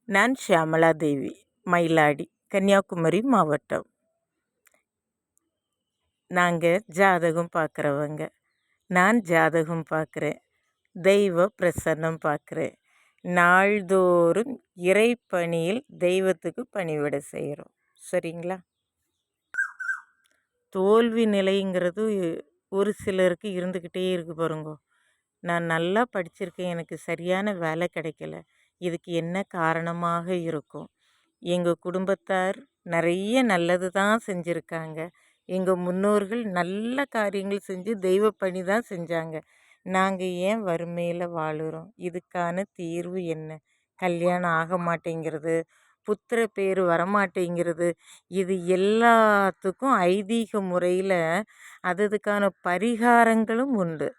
நான் ஷியாமளா தேவி, மயிலாடி, கன்னியாகுமரி மாவட்டம். நாங்கள் ஜாதகம் பார்க்குறவங்க. நான் ஜாதகம் பார்க்குறேன், தெய்வ பிரசன்னம் பார்க்குறேன். நாள்தோறும் இறைப்பணியில் தெய்வத்துக்கு பணிவிடை செய்கிறோம். சரிங்களா? தோல்வி நிலைங்கிறது ஒரு சிலருக்கு இருந்துக்கிட்டே இருக்கு பாருங்க. நான் நல்லா படிச்சிருக்கேன், எனக்கு சரியான வேலை கிடைக்கல, இதுக்கு என்ன காரணமாக இருக்கும்? எங்கள் குடும்பத்தார் நிறைய நல்லது தான் செஞ்சுருக்காங்க. எங்கள் முன்னோர்கள் நல்ல காரியங்கள் செஞ்சு தெய்வ பணி தான் செஞ்சாங்க. நாங்கள் ஏன் வறுமையில் வாழுறோம்? இதுக்கான தீர்வு என்ன? கல்யாணம் ஆக மாட்டேங்கிறது, புத்திர பேர் வரமாட்டேங்கிறது. இது எல்லாத்துக்கும் ஐதீக முறையில் அதுக்கான பரிகாரங்களும் உண்டு.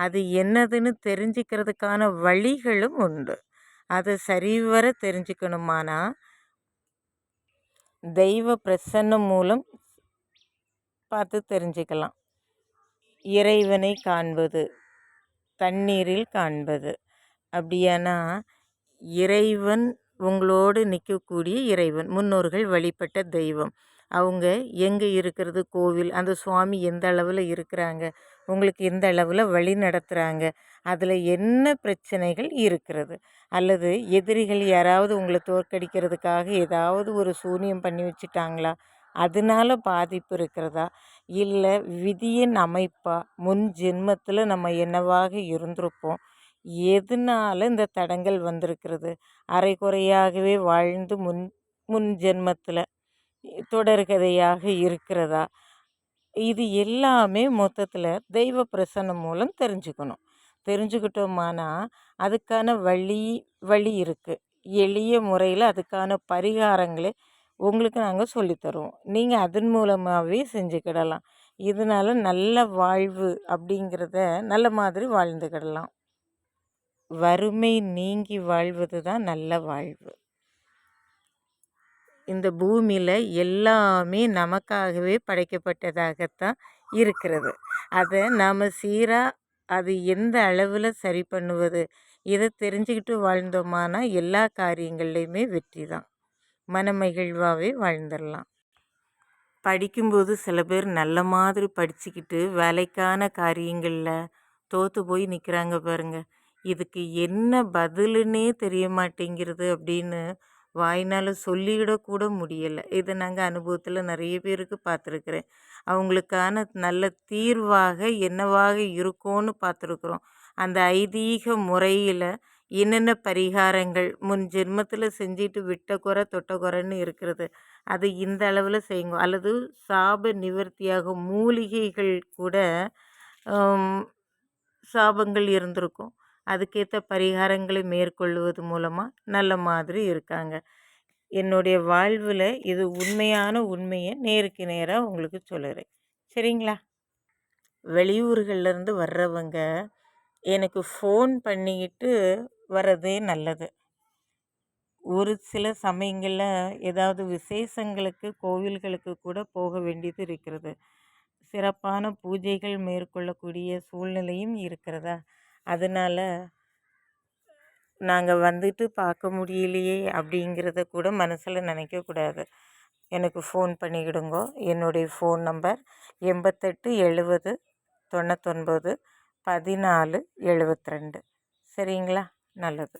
அது என்னதுன்னு தெரிஞ்சுக்கிறதுக்கான வழிகளும் உண்டு. அதை சரிவர தெரிஞ்சுக்கணுமானா தெய்வ பிரசன்னம் மூலம் பார்த்து தெரிஞ்சுக்கலாம். இறைவனை காண்பது, தண்ணீரில் காண்பது. அப்படியானா இறைவன் உங்களோடு நிற்கக்கூடிய இறைவன், முன்னோர்கள் வழிபட்ட தெய்வம், அவங்க எங்கே இருக்கிறது? கோவில். அந்த சுவாமி எந்த அளவில் இருக்கிறாங்க, உங்களுக்கு எந்த அளவில் வழி நடத்துகிறாங்க, அதில் என்ன பிரச்சனைகள் இருக்கிறது, அல்லது எதிரிகள் யாராவது உங்களை தோற்கடிக்கிறதுக்காக ஏதாவது ஒரு சூனியம் பண்ணி வச்சுட்டாங்களா, அதனால பாதிப்பு இருக்கிறதா, இல்லை விதியின் அமைப்பா, முன் ஜென்மத்தில் நம்ம என்னவாக இருந்திருப்போம், எதனால் இந்த தடங்கள் வந்திருக்கிறது, அரைகுறையாகவே வாழ்ந்து முன் ஜென்மத்தில் தொடர்கதையாக இருக்கிறதா, இது எல்லாமே மொத்தத்தில் தெய்வ பிரசன்னம் மூலம் தெரிஞ்சுக்கணும். தெரிஞ்சுக்கிட்டோமானா அதுக்கான வழி இருக்குது. எளிய முறையில் அதுக்கான பரிகாரங்களை உங்களுக்கு நாங்கள் சொல்லித்தருவோம். நீங்கள் அதன் மூலமாகவே செஞ்சுக்கிடலாம். இதனால் நல்ல வாழ்வு அப்படிங்கிறத நல்ல மாதிரி வாழ்ந்துக்கிடலாம். வறுமை நீங்கி வாழ்வது தான் நல்ல வாழ்வு. இந்த பூமியில் எல்லாமே நமக்காகவே படைக்கப்பட்டதாகத்தான் இருக்கிறது. அதை நாம் சீராக அது எந்த அளவில் சரி பண்ணுவது, இதை தெரிஞ்சுக்கிட்டு வாழ்ந்தோமானா எல்லா காரியங்கள்லையுமே வெற்றி தான். மனமகிழ்வாகவே வாழ்ந்துடலாம். படிக்கும்போது சில பேர் நல்ல மாதிரி படிச்சுக்கிட்டு வேலைக்கான காரியங்களில் தோற்று போய் நிற்கிறாங்க பாருங்க. இதுக்கு என்ன பதிலுன்னே தெரிய மாட்டேங்கிறது அப்படின்னு வாயினால் சொல்லிவிடக்கூட முடியலை. இதை நாங்கள் அனுபவத்தில் நிறைய பேருக்கு பார்த்துருக்குறேன். அவங்களுக்கான நல்ல தீர்வாக என்னவாக இருக்கும்னு பார்த்துருக்குறோம். அந்த ஐதீக முறையில் என்னென்ன பரிகாரங்கள் முன் ஜென்மத்தில் செஞ்சுட்டு விட்ட குறை தொட்ட குறைன்னு இருக்கிறது, அது இந்த அளவில் செய்யுங்க. அல்லது சாப நிவர்த்தியாக மூலிகைகள் கூட சாபங்கள் இருந்திருக்கும், அதுக்கேற்ற பரிகாரங்களை மேற்கொள்வது மூலமாக நல்ல மாதிரி இருக்காங்க. என்னுடைய வாழ்வில் இது உண்மையான உண்மையை நேருக்கு நேராக உங்களுக்கு சொல்லுறேன். சரிங்களா? வெளியூர்கள்லேருந்து வர்றவங்க எனக்கு ஃபோன் பண்ணிக்கிட்டு வர்றதே நல்லது. ஒரு சில சமயங்களில் ஏதாவது விசேஷங்களுக்கு கோவில்களுக்கு கூட போக வேண்டியது இருக்கிறது. சிறப்பான பூஜைகள் மேற்கொள்ளக்கூடிய சூழ்நிலையும் இருக்கிறதா, அதனால் நாங்கள் வந்துட்டு பார்க்க முடியலையே அப்படிங்கிறத கூட மனசில் நினைக்கக்கூடாது. எனக்கு ஃபோன் பண்ணிக்கிடுங்கோ. என்னுடைய ஃபோன் நம்பர் 88 70 99 14 72. சரிங்களா? நல்லது.